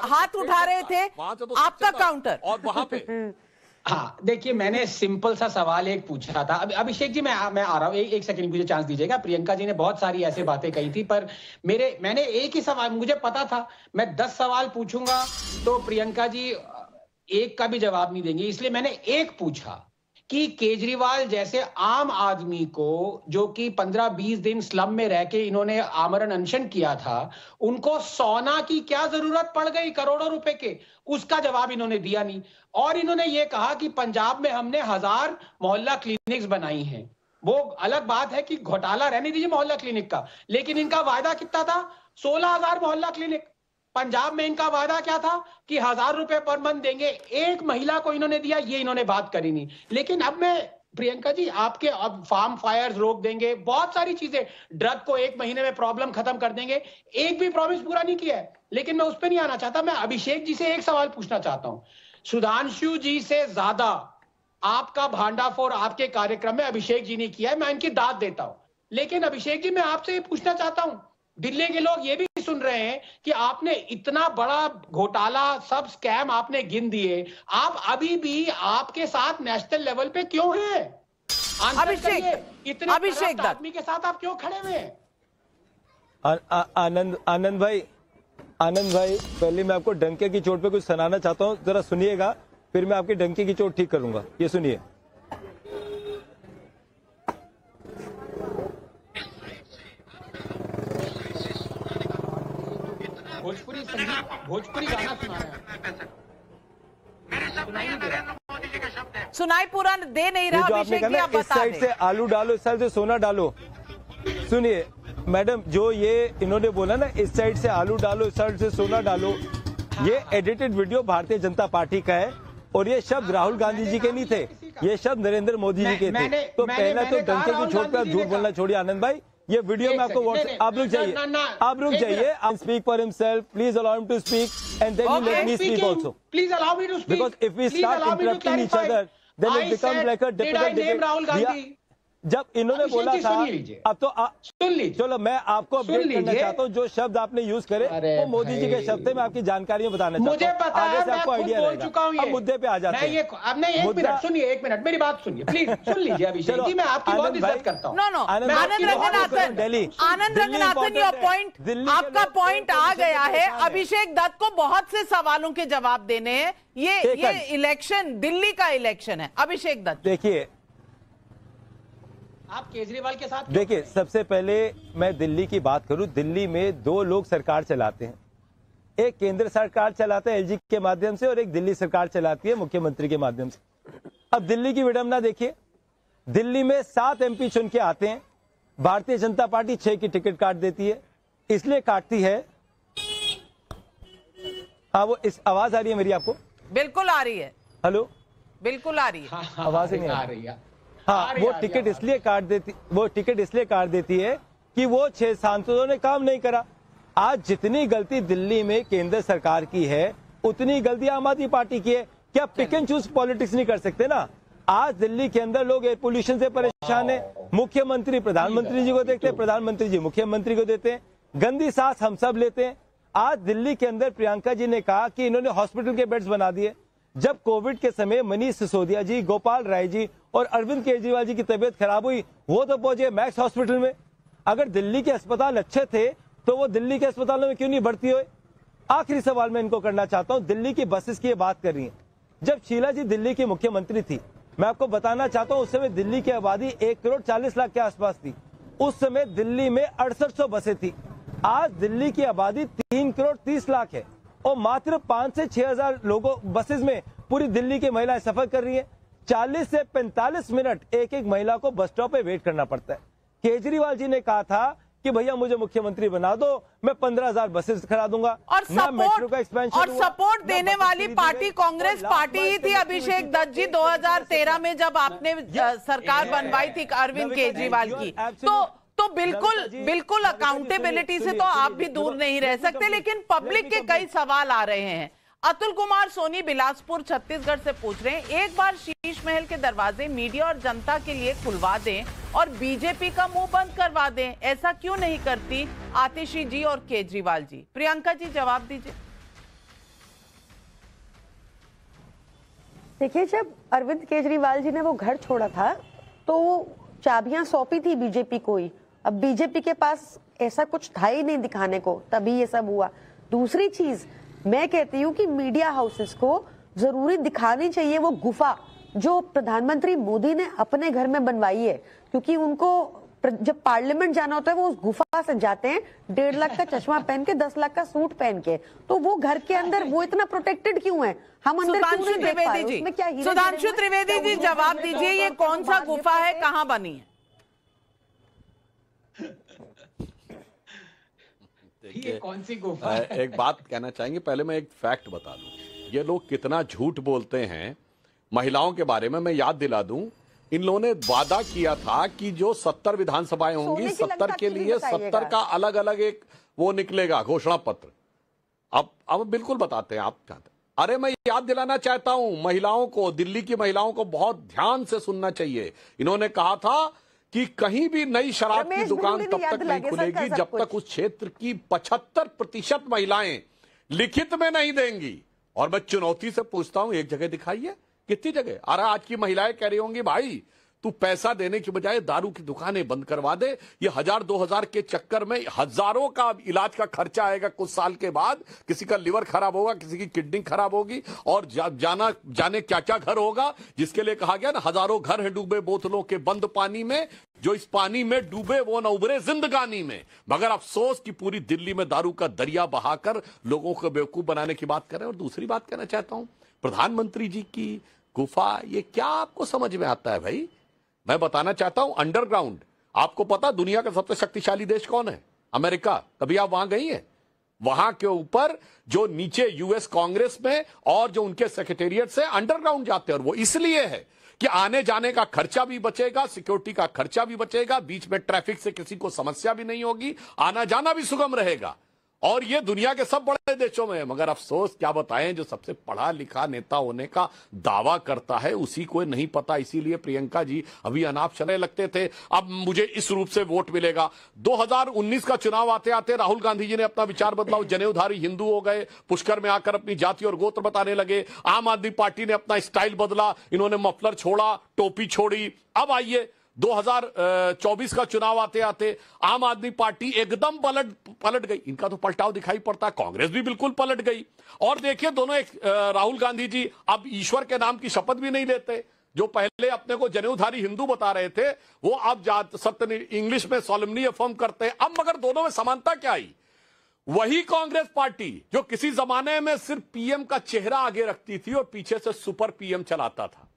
हाथ उठा रहे थे, आपका काउंटर। और वहां पे हाँ देखिए, मैंने सिंपल सा सवाल एक पूछा था। अभिषेक जी मैं आ रहा हूँ, एक सेकंड मुझे चांस दीजिएगा। प्रियंका जी ने बहुत सारी ऐसे बातें कही थी, पर मैंने एक ही सवाल, मुझे पता था मैं 10 सवाल पूछूंगा तो प्रियंका जी एक का भी जवाब नहीं देंगे, इसलिए मैंने एक पूछा कि केजरीवाल जैसे आम आदमी को, जो कि 15-20 दिन स्लम में रह के इन्होंने आमरण अनशन किया था, उनको सोना की क्या जरूरत पड़ गई करोड़ों रुपए के, उसका जवाब इन्होंने दिया नहीं। और इन्होंने ये कहा कि पंजाब में हमने 1000 मोहल्ला क्लिनिक्स बनाई हैं। वो अलग बात है कि घोटाला रहने दीजिए मोहल्ला क्लिनिक का, लेकिन इनका वायदा कितना था? 16,000 मोहल्ला क्लिनिक। पंजाब में इनका वादा क्या था कि 1000 रुपए पर मंथ देंगे, एक महिला को इन्होंने दिया, ये इन्होंने बात करी नहीं। लेकिन अब मैं प्रियंका जी आपके, अब फार्म फायर्स रोक देंगे, बहुत सारी चीजें, ड्रग को 1 महीने में प्रॉब्लम खत्म कर देंगे, एक भी प्रॉमिस पूरा नहीं किया है। लेकिन मैं उस पर नहीं आना चाहता, मैं अभिषेक जी से एक सवाल पूछना चाहता हूं। सुधांशु जी से ज्यादा आपका भांडाफोड़ आपके कार्यक्रम में अभिषेक जी ने किया है, मैं इनकी दाद देता हूं। लेकिन अभिषेक जी मैं आपसे ये पूछना चाहता हूं, दिल्ली के लोग ये भी सुन रहे हैं कि आपने इतना बड़ा घोटाला, सब स्कैम आपने गिन दिए, आप अभी भी आपके साथ नेशनल लेवल पे क्यों हैं? इतने आदमी के साथ आप क्यों खड़े हुए हैं? आनंद भाई, पहले मैं आपको डंके की चोट पे कुछ सुनाना चाहता हूँ, जरा सुनिएगा, फिर मैं आपकी डंके की चोट ठीक करूंगा। ये सुनिए। भोजपुरी गाना सुना रहे हैं, सुनाई पूरा दे नहीं रहा। अभिषेक जी आप बता दें। इस साइड से आलू डालो, इस साइड से सोना डालो। सुनिए मैडम, जो ये इन्होंने बोला ना, इस साइड से आलू डालो, इस साइड से सोना डालो, ये edited video Bharatiya Janata party का है और ये शब्द राहुल गांधी जी के नहीं थे, ये शब्द नरेंद्र मोदी जी के थे। तो पहला तो डंके की चोट पर झूठ बोलना छोड़िए आनंद भाई। ये वीडियो में आपको व्हाट्सएप, आप रुक जाइए, आप speak for himself, please allow him to speak and then you let me speak also, please allow me to speak, because if we start interrupting each other then it becomes like a difficult debate. जब इन्होंने बोला था, अब तो सुन लीजिए, चलो मैं आपको अपडेट करना चाहता हूँ, जो शब्द आपने यूज करे वो मोदी जी के शब्द थे, मैं आपकी जानकारी में बताना चाहता हूँ, मुझे पता है, आपको आइडिया बोल चुका हूँ। अब मुद्दे पे आ जाते हैं। एक मिनट मेरी बात सुनिए प्लीज, सुन लीजिए अभिषेक जी, मैं आपकी बहुत इज्जत करता हूँ। आनंद रंगनाथन, योर पॉइंट, आपका पॉइंट आ गया है। अभिषेक दत्त को बहुत से सवालों के जवाब देने हैं। ये इलेक्शन दिल्ली का इलेक्शन है। अभिषेक दत्त देखिए, आप केजरीवाल के साथ देखिए, सबसे पहले मैं दिल्ली की बात करूं। दिल्ली में 2 लोग सरकार चलाते हैं, एक केंद्र सरकार चलाता है एलजी के माध्यम से और एक दिल्ली सरकार चलाती है मुख्यमंत्री के माध्यम से। अब दिल्ली की विडंबना देखिए, दिल्ली में 7 एमपी चुन के आते हैं, भारतीय जनता पार्टी 6 की टिकट काट देती है। इसलिए काटती है, हाँ वो इस आवाज आ रही है मेरी आपको? बिल्कुल आ रही है। हेलो, बिल्कुल आ रही है। आवाज नहीं आ रही है। हाँ, वो टिकट इसलिए काट देती है कि वो 6 सांसदों ने काम नहीं करा। आज जितनी गलती दिल्ली में केंद्र सरकार की है, उतनी गलती आम आदमी पार्टी की है। क्या पिक एंड चूज पॉलिटिक्स नहीं कर सकते ना? आज दिल्ली के अंदर लोग एयर पोल्यूशन से परेशान है, मुख्यमंत्री प्रधानमंत्री जी को देखते हैं, प्रधानमंत्री जी मुख्यमंत्री को देते हैं, गंदी सांस हम सब लेते हैं। आज दिल्ली के अंदर प्रियंका जी ने कहा कि इन्होंने हॉस्पिटल के बेड्स बना दिए, जब कोविड के समय मनीष सिसोदिया जी, गोपाल राय जी और अरविंद केजरीवाल जी की तबीयत खराब हुई, वो तो पहुंचे मैक्स हॉस्पिटल में। अगर दिल्ली के अस्पताल अच्छे थे तो वो दिल्ली के अस्पतालों में क्यों नहीं भर्ती हुए? आखिरी सवाल मैं इनको करना चाहता हूं, दिल्ली की बसेस की बात कर रही है। जब शीला जी दिल्ली की मुख्यमंत्री थी, मैं आपको बताना चाहता हूं, उस समय दिल्ली की आबादी 1,40,00,000 के आसपास थी। उस समय दिल्ली में 6800 बसें थी। आज दिल्ली की आबादी 3,30,00,000 है और मात्र 5 से 6,000 लोगों बसेस में पूरी दिल्ली की महिलाएं सफर कर रही हैं। 40 से 45 मिनट एक एक महिला को बस स्टॉप पे वेट करना पड़ता है। केजरीवाल जी ने कहा था कि भैया मुझे मुख्यमंत्री बना दो, मैं 15,000 बसेस खड़ा दूंगा और सपोर्ट देने वाली पार्टी कांग्रेस पार्टी ही थी। अभिषेक दत्त जी 2013 में जब आपने सरकार बनवाई थी अरविंद केजरीवाल की, तो बिल्कुल अकाउंटेबिलिटी से तो आप भी दूर नहीं रह सकते। लेकिन पब्लिक के कई सवाल आ रहे हैं। अतुल कुमार सोनी बिलासपुर छत्तीसगढ़ से पूछ रहे हैं, एक बार शीश महल के दरवाजे मीडिया और जनता के लिए खुलवा दें और बीजेपी का मुंह बंद करवा दें, ऐसा क्यों नहीं करती आतिशी जी और केजरीवाल जी? प्रियंका जी जवाब दीजिए। देखिए, जब अरविंद केजरीवाल जी ने वो घर छोड़ा था तो वो चाबियां सौंपी थी बीजेपी को ही। अब बीजेपी के पास ऐसा कुछ था ही नहीं दिखाने को, तभी ये सब हुआ। दूसरी चीज मैं कहती हूँ कि मीडिया हाउसेस को जरूरी दिखानी चाहिए वो गुफा जो प्रधानमंत्री मोदी ने अपने घर में बनवाई है, क्योंकि उनको जब पार्लियामेंट जाना होता है वो उस गुफा से जाते हैं 1.5 लाख का चश्मा पहन के, 10 लाख का सूट पहन के। तो वो घर के अंदर वो इतना प्रोटेक्टेड क्यों है? हम अंदर क्यों नहीं देख पा रहे? उसमें क्या हीरे? सुधांशु त्रिवेदी जी जवाब दीजिए, ये कौन सा गुफा है, कहाँ बनी है? ये कौन सी गुफा है? एक बात कहना चाहेंगे, पहले मैं एक फैक्ट बता दूं, ये लोग कितना झूठ बोलते हैं महिलाओं के बारे में। मैं याद दिला दूं, इन लोगों ने वादा किया था कि जो 70 विधानसभाएं होंगी, 70 के लिए 70 का अलग अलग एक वो निकलेगा घोषणा पत्र। अब बिल्कुल बताते हैं आप चाहते। अरे मैं याद दिलाना चाहता हूं महिलाओं को, दिल्ली की महिलाओं को बहुत ध्यान से सुनना चाहिए। इन्होंने कहा था कि कहीं भी नई शराब की दुकान तब तक नहीं खुलेगी जब तक उस क्षेत्र की 75% महिलाएं लिखित में नहीं देंगी। और मैं चुनौती से पूछता हूं, एक जगह दिखाइए, कितनी जगह? अरे आज की महिलाएं कह रही होंगी, भाई तू पैसा देने की बजाय दारू की दुकानें बंद करवा दे। ये 1000-2000 के चक्कर में हजारों का इलाज का खर्चा आएगा। कुछ साल के बाद किसी का लिवर खराब होगा, किसी की किडनी खराब होगी, और जाने क्या क्या घर होगा, जिसके लिए कहा गया ना, हजारों घर हैं डूबे बोतलों के बंद पानी में। जो इस पानी में डूबे वो न उबरे जिंदगानी में। मगर अफसोस कि पूरी दिल्ली में दारू का दरिया बहाकर लोगों को बेवकूफ बनाने की बात करें। और दूसरी बात कहना चाहता हूं, प्रधानमंत्री जी की गुफा, ये क्या आपको समझ में आता है भाई? मैं बताना चाहता हूं, अंडरग्राउंड। आपको पता दुनिया का सबसे शक्तिशाली देश कौन है? अमेरिका। कभी आप वहां गई हैं? वहां के ऊपर जो नीचे यूएस कांग्रेस में और जो उनके सेक्रेटेरिएट से अंडरग्राउंड जाते हैं, और वो इसलिए है कि आने जाने का खर्चा भी बचेगा, सिक्योरिटी का खर्चा भी बचेगा, बीच में ट्रैफिक से किसी को समस्या भी नहीं होगी, आना जाना भी सुगम रहेगा। और ये दुनिया के सब बड़े देशों में है। मगर अफसोस क्या बताएं, जो सबसे पढ़ा लिखा नेता होने का दावा करता है उसी को नहीं पता। इसीलिए प्रियंका जी अभी अनाप चलने लगते थे, अब मुझे इस रूप से वोट मिलेगा। 2019 का चुनाव आते आते राहुल गांधी जी ने अपना विचार बदला, जनेऊधारी हिंदू हो गए, पुष्कर में आकर अपनी जाति और गोत्र बताने लगे। आम आदमी पार्टी ने अपना स्टाइल बदला, इन्होंने मफलर छोड़ा, टोपी छोड़ी। अब आइए 2024 का चुनाव आते आते आम आदमी पार्टी एकदम पलट गई। इनका तो पलटाव दिखाई पड़ता है। कांग्रेस भी बिल्कुल पलट गई। और देखिए दोनों राहुल गांधी जी अब ईश्वर के नाम की शपथ भी नहीं लेते। जो पहले अपने को जनेऊधारी हिंदू बता रहे थे, वो अब सत्य इंग्लिश में सोलेमनी अफर्म करते हैं। अब मगर दोनों में समानता क्या आई? वही कांग्रेस पार्टी जो किसी जमाने में सिर्फ पीएम का चेहरा आगे रखती थी और पीछे से सुपर पीएम चलाता था,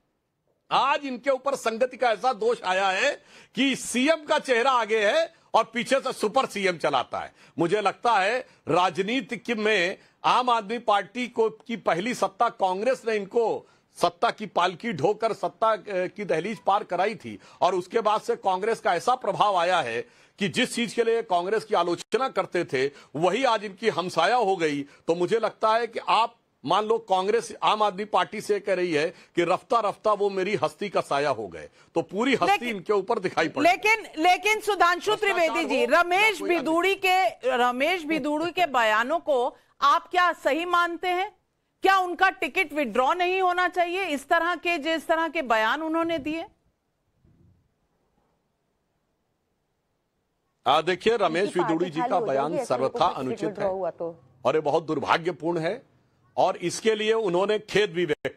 आज इनके ऊपर संगति का ऐसा दोष आया है कि सीएम का चेहरा आगे है और पीछे से सुपर सीएम चलाता है। मुझे लगता है राजनीति में आम आदमी पार्टी को की पहली सत्ता कांग्रेस ने इनको सत्ता की पालकी ढोकर सत्ता की दहलीज पार कराई थी, और उसके बाद से कांग्रेस का ऐसा प्रभाव आया है कि जिस चीज के लिए कांग्रेस की आलोचना करते थे वही आज इनकी हमसाया हो गई। तो मुझे लगता है कि आप मान लो कांग्रेस आम आदमी पार्टी से कह रही है कि रफ्ता रफ्ता वो मेरी हस्ती का साया हो गए, तो पूरी हस्ती इनके ऊपर दिखाई पड़ी। लेकिन सुधांशु त्रिवेदी जी, रमेश भिदुड़ी के बयानों को आप क्या सही मानते हैं? क्या उनका टिकट विड्रॉ नहीं होना चाहिए इस तरह के जिस तरह के बयान उन्होंने दिए? देखिए, रमेश भिदुड़ी जी का बयान सर्वथा अनुचित है और ये बहुत दुर्भाग्यपूर्ण है, और इसके लिए उन्होंने खेद भी व्यक्त